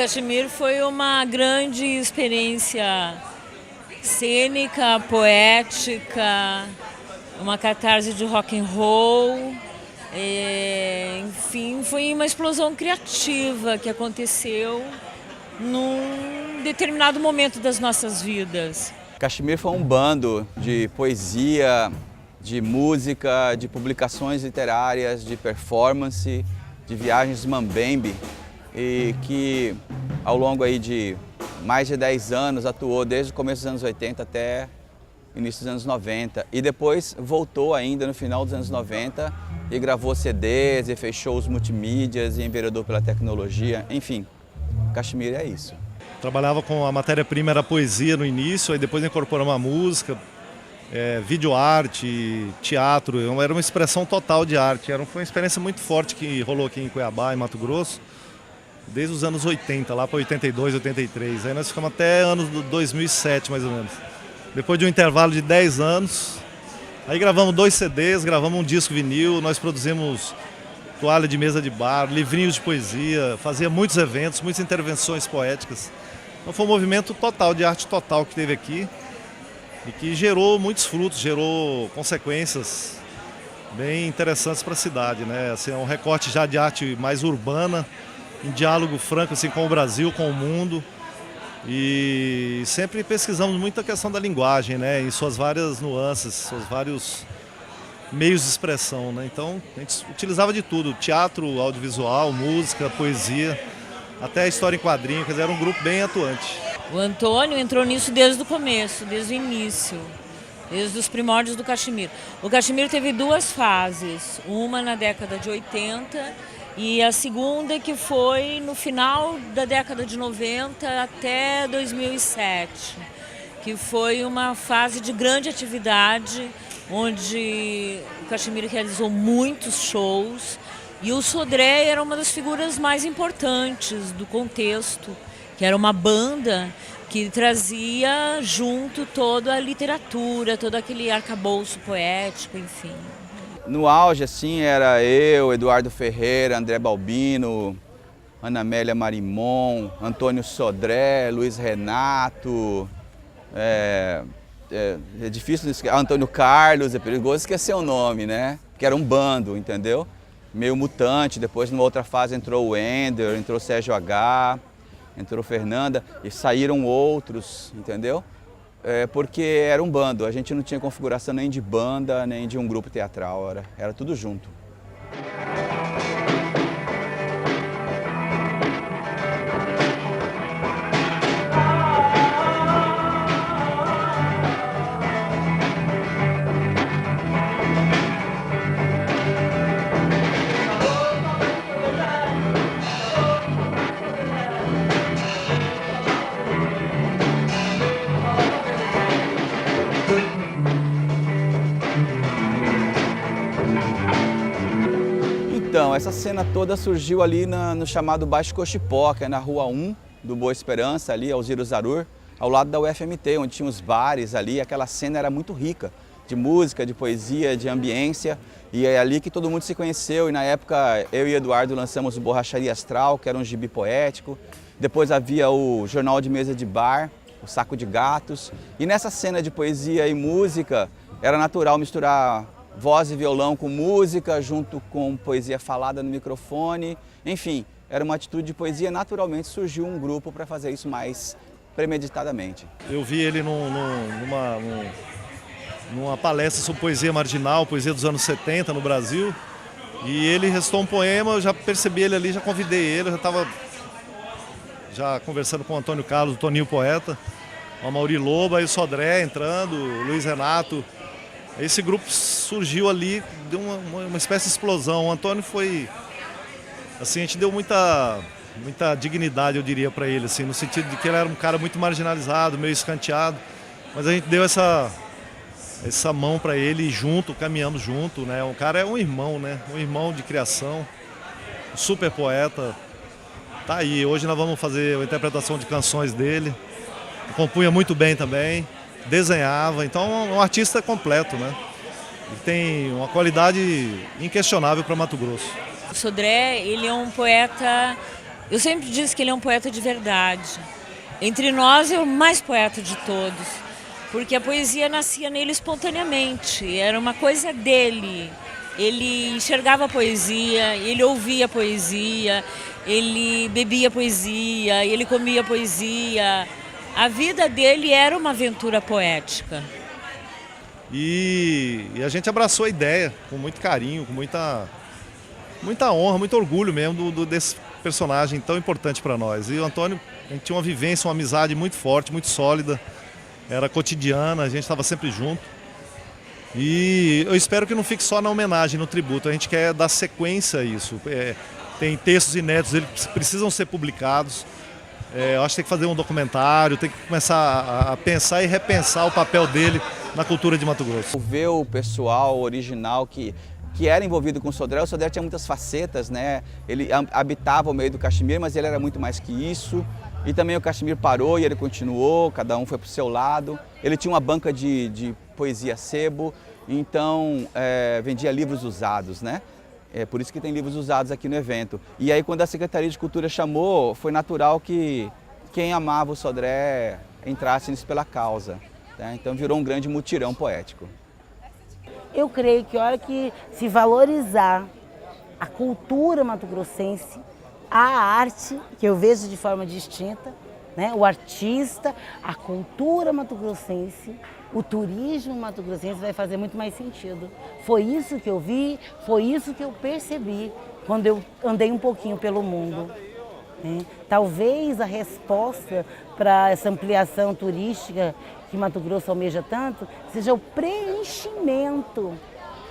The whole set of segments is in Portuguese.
Caxemir foi uma grande experiência cênica, poética, uma catarse de rock and roll. Enfim, foi uma explosão criativa que aconteceu num determinado momento das nossas vidas. Caxemir foi um bando de poesia, de música, de publicações literárias, de performance, de viagens mambembe, e que ao longo aí de mais de 10 anos atuou desde o começo dos anos 80 até o início dos anos 90, e depois voltou ainda no final dos anos 90 e gravou CDs e fez shows multimídias e enveredou pela tecnologia. Enfim, Caxemir é isso. Trabalhava com a matéria-prima, era poesia no início, aí depois incorporamos a música, videoarte, teatro, era uma expressão total de arte. Foi uma experiência muito forte que rolou aqui em Cuiabá, em Mato Grosso, desde os anos 80, lá para 82, 83. Aí nós ficamos até anos 2007, mais ou menos. Depois de um intervalo de 10 anos, aí gravamos 2 CDs, gravamos um disco vinil, nós produzimos toalha de mesa de bar, livrinhos de poesia, fazia muitos eventos, muitas intervenções poéticas. Então foi um movimento total, de arte total que teve aqui e que gerou muitos frutos, gerou consequências bem interessantes para a cidade, né? Assim, é um recorte já de arte mais urbana, em diálogo franco assim, com o Brasil, com o mundo. E sempre pesquisamos muito a questão da linguagem, né? Em suas várias nuances, seus vários meios de expressão, né? Então a gente utilizava de tudo, teatro, audiovisual, música, poesia, até a história em quadrinho, quer dizer, era um grupo bem atuante. O Antônio entrou nisso desde o começo, desde o início, desde os primórdios do Caxemir. O Caxemir teve 2 fases, uma na década de 80 e a segunda que foi no final da década de 90 até 2007, que foi uma fase de grande atividade, onde o Caxemir realizou muitos shows e o Sodré era uma das figuras mais importantes do contexto, que era uma banda que trazia junto toda a literatura, todo aquele arcabouço poético, enfim. No auge, assim, era eu, Eduardo Ferreira, André Balbino, Ana Amélia Marimon, Antônio Sodré, Luiz Renato, é difícil esquecer, Antônio Carlos, é perigoso esquecer o nome, né? Que era um bando, entendeu? Meio mutante, depois numa outra fase entrou o Ender, entrou o Sérgio H, entrou Fernanda e saíram outros, entendeu? Porque era um bando, a gente não tinha configuração nem de banda, nem de um grupo teatral, era tudo junto. Então, essa cena toda surgiu ali no chamado Baixo Cochipó, que é na Rua 1 do Boa Esperança, ali, Alziro Zarur, ao lado da UFMT, onde tinha os bares ali. Aquela cena era muito rica, de música, de poesia, de ambiência, e é ali que todo mundo se conheceu. E na época, eu e Eduardo lançamos o Borracharia Astral, que era um gibi poético. Depois havia o Jornal de Mesa de Bar, o Saco de Gatos. E nessa cena de poesia e música, era natural misturar voz e violão com música, junto com poesia falada no microfone. Enfim, era uma atitude de poesia, naturalmente surgiu um grupo para fazer isso mais premeditadamente. Eu vi ele numa palestra sobre poesia marginal, poesia dos anos 70 no Brasil, e ele recitou um poema, eu já percebi ele ali, já convidei ele, eu já estava conversando com o Antônio Carlos, o Toninho Poeta, o Amaury Loba, aí o Sodré entrando, o Luiz Renato. Esse grupo surgiu ali, deu uma espécie de explosão. O Antônio foi, assim, a gente deu muita dignidade, eu diria, para ele, assim, no sentido de que ele era um cara muito marginalizado, meio escanteado, mas a gente deu essa mão para ele junto, caminhamos junto, né? O cara é um irmão, né? Um irmão de criação, um super poeta. Tá aí, hoje nós vamos fazer a interpretação de canções dele. Compunha muito bem também. Desenhava, então é um artista completo, né? Ele tem uma qualidade inquestionável para Mato Grosso. O Sodré, ele é um poeta Eu sempre disse que ele é um poeta de verdade. Entre nós, é o mais poeta de todos, porque a poesia nascia nele espontaneamente, era uma coisa dele. Ele enxergava a poesia, ele ouvia a poesia, ele bebia poesia, ele comia poesia. A vida dele era uma aventura poética. E a gente abraçou a ideia com muito carinho, com muita honra, muito orgulho mesmo desse personagem tão importante para nós. E o Antônio, a gente tinha uma vivência, uma amizade muito forte, muito sólida, era cotidiana, a gente estava sempre junto. E eu espero que não fique só na homenagem, no tributo, a gente quer dar sequência a isso. Tem textos inéditos, eles precisam ser publicados. Eu acho que tem que fazer um documentário, tem que começar a pensar e repensar o papel dele na cultura de Mato Grosso. Ver o pessoal original que era envolvido com o Sodré tinha muitas facetas, né? Ele habitava o meio do Caximir, mas ele era muito mais que isso. E também o Caximir parou e ele continuou, cada um foi para o seu lado. Ele tinha uma banca de poesia sebo, então vendia livros usados, né? É por isso que tem livros usados aqui no evento. E aí quando a Secretaria de Cultura chamou, foi natural que quem amava o Sodré entrasse nisso pela causa. Tá? Então virou um grande mutirão poético. Eu creio que a hora que se valorizar a cultura mato-grossense, a arte, que eu vejo de forma distinta, né? O artista, a cultura mato-grossense, o turismo mato-grossense vai fazer muito mais sentido. Foi isso que eu vi, foi isso que eu percebi quando eu andei um pouquinho pelo mundo. Talvez a resposta para essa ampliação turística que Mato Grosso almeja tanto seja o preenchimento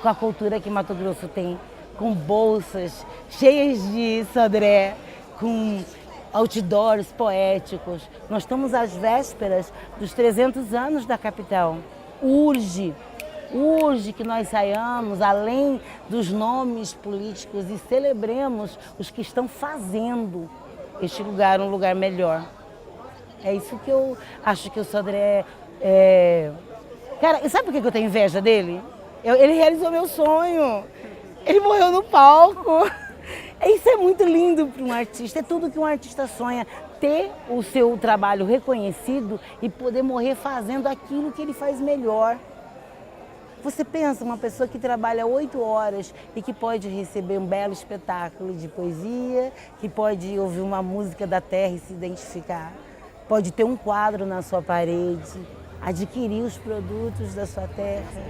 com a cultura que Mato Grosso tem, com bolsas cheias de Sodré, com outdoors poéticos. Nós estamos às vésperas dos 300 anos da capital. Urge que nós saiamos além dos nomes políticos e celebremos os que estão fazendo este lugar um lugar melhor. É isso que eu acho que o Sodré Cara, e sabe por que eu tenho inveja dele? Ele realizou meu sonho. Ele morreu no palco. Isso é muito lindo para um artista. É tudo que um artista sonha. Ter o seu trabalho reconhecido e poder morrer fazendo aquilo que ele faz melhor. Você pensa, uma pessoa que trabalha 8 horas e que pode receber um belo espetáculo de poesia, que pode ouvir uma música da terra e se identificar, pode ter um quadro na sua parede, adquirir os produtos da sua terra.